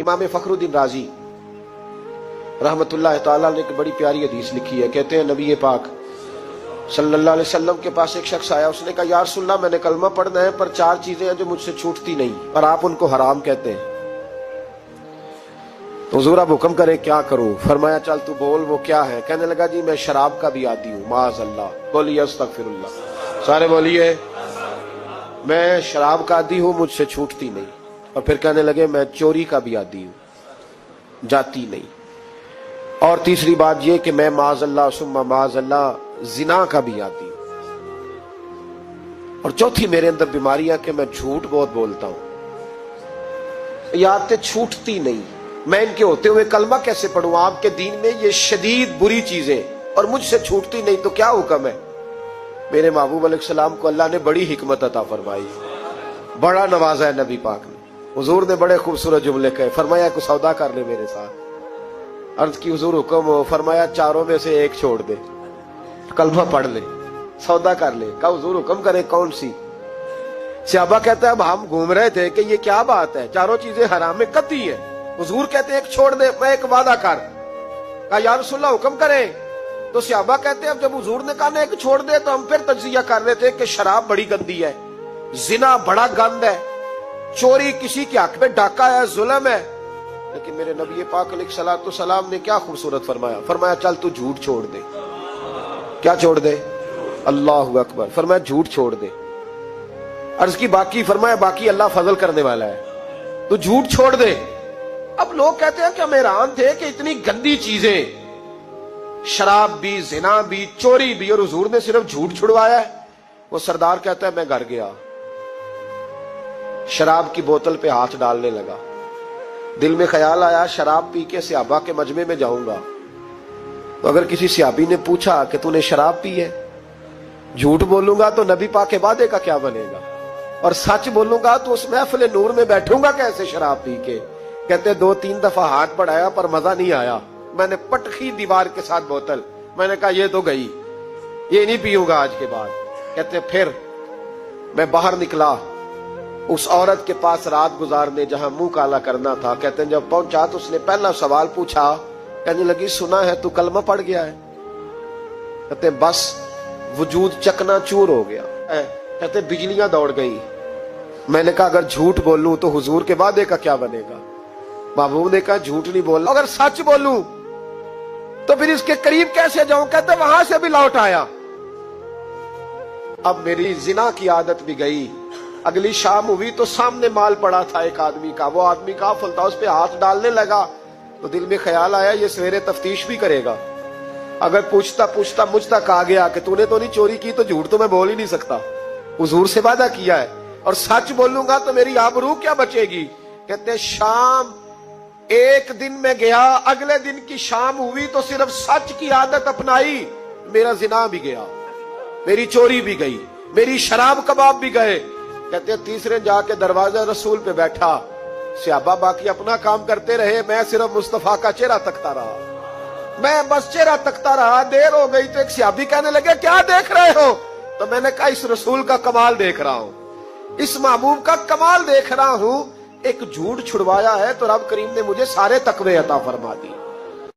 इमाम फखरुद्दीन राजी रहमतुल्लाह ताला ने एक बड़ी प्यारी हदीस लिखी है। कहते हैं नबी पाक सल्लल्लाहु अलैहि वसल्लम के पास एक शख्स आया, उसने कहा या रसूलल्लाह मैंने कलमा पढ़ना है पर 4 चीजें हैं जो मुझसे छूटती नहीं और आप उनको हराम कहते हैं, तो हुजूर आप हुक्म करें क्या करूं। फरमाया चल तू बोल वो क्या है। कहने लगा जी मैं शराब का भी आदी हूं। माज़अल्लाह, बोलिए अस्तगफिरुल्लाह, सारे बोलिए मैं शराब का आदी हूं, मुझसे छूटती नहीं। और फिर कहने लगे मैं चोरी का भी आदी हूं, जाती नहीं। और तीसरी बात यह कि मैं माज़अल्लाह सुम्मा माज़अल्लाह जिना का भी आदी हूं। और चौथी मेरे अंदर बीमारियां कि मैं झूठ बहुत बोलता हूं। ये आदतें छूटती नहीं, मैं इनके होते हुए कलमा कैसे पढ़ूं। आपके दीन में ये शदीद बुरी चीजें और मुझसे छूटती नहीं, तो क्या हुक्म है। मेरे महबूब अलैहिस्सलाम को अल्लाह ने बड़ी हिकमत अता फरमाई, बड़ा नवाजा है नबी पाक ने। हुजूर ने बड़े खूबसूरत जुमले कहे। फरमाया कुछ सौदा कर ले मेरे साथ। अर्ज की हुजूर हुक्म हो। फरमाया चारों में से एक छोड़ दे, कलमा पढ़ ले, सौदा कर ले। कहा हुजूर हुक्म करे कौन सी। सहाबा कहते हैं अब हम घूम रहे थे कि ये क्या बात है, चारों चीजें हराम में कतई है। हुजूर कहते एक छोड़ दे, मैं एक वादा कर। कहा या रसूलल्लाह हुक्म करे। तो सहाबा कहते हैं अब जब हुजूर ने कहा ना एक छोड़ दे, तो हम फिर तज्जिया कर रहे थे कि शराब बड़ी गंदी है, जिना बड़ा गंद है, चोरी किसी के हक में डाका है, जुल्म है। लेकिन मेरे नबी पाक अलैहिस्सलातु सलाम ने क्या खूबसूरत फरमाया। फरमाया चल तू झूठ छोड़ दे। क्या छोड़ दे। अल्लाहु अकबर। फरमाया झूठ छोड़ दे। अर्ज की बाकी। फरमाया बाकी अल्लाह फजल करने वाला है, तू झूठ छोड़ दे। अब लोग कहते हैं कि हम हैरान थे कि इतनी गंदी चीजें, शराब भी, जिना भी, चोरी भी, और हुजूर ने सिर्फ झूठ छुड़वाया है। वो सरदार कहता है मैं घर गया, शराब की बोतल पे हाथ डालने लगा। दिल में ख्याल आया शराब पी के सहाबा के मजमे में जाऊंगा, तो अगर किसी सहाबी ने पूछा कि तूने शराब पी है, झूठ बोलूंगा तो नबी पाक के वादे का क्या बनेगा, और सच बोलूंगा तो उस महफिल नूर में बैठूंगा कैसे शराब पी के। कहते 2-3 दफा हाथ बढ़ाया पर मजा नहीं आया। मैंने पटखी दीवार के साथ बोतल, मैंने कहा ये तो गई, ये नहीं पीऊंगा आज के बाद। कहते फिर मैं बाहर निकला उस औरत के पास रात गुजारने जहां मुंह काला करना था। कहते जब पहुंचा तो उसने पहला सवाल पूछा, कहने लगी सुना है तू कलमा पढ़ गया है। कहते बस वजूद चकनाचूर हो गया। कहते बिजलियां दौड़ गई। मैंने कहा अगर झूठ बोलूं तो हुजूर के वादे का क्या बनेगा। महबूब ने कहा झूठ नहीं बोलना, अगर सच बोलूं तो फिर इसके करीब कैसे जाऊं। कहते वहां से भी लौट आया। अब मेरी जिना की आदत भी गई। अगली शाम हुई तो सामने माल पड़ा था एक आदमी का, वो आदमी काफिल था, उस पे हाथ डालने लगा। तो दिल में ख्याल आया ये सवेरे तफ्तीश भी करेगा, अगर पूछता पूछता मुझ तक आ गया कि तूने तो नहीं चोरी की, तो झूठ तो मैं बोल ही नहीं सकता, हुजूर से वादा किया है, और सच बोलूंगा तो मेरी आबरू क्या बचेगी। कहते शाम एक दिन में गया, अगले दिन की शाम हुई तो सिर्फ सच की आदत अपनाई, मेरा जिना भी गया, मेरी चोरी भी गई, मेरी शराब कबाब भी गए। कहते तीसरे जाके दरवाजा रसूल पे बैठा, सहाबा बाकी अपना काम करते रहे, मैं सिर्फ मुस्तफा का चेहरा तकता रहा। मैं बस चेहरा तकता रहा। देर हो गई तो एक सहाबी कहने लगे क्या देख रहे हो। तो मैंने कहा इस रसूल का कमाल देख रहा हूं, इस महबूब का कमाल देख रहा हूं। एक झूठ छुड़वाया है तो रब करीम ने मुझे सारे तकवे अता फरमा दिए।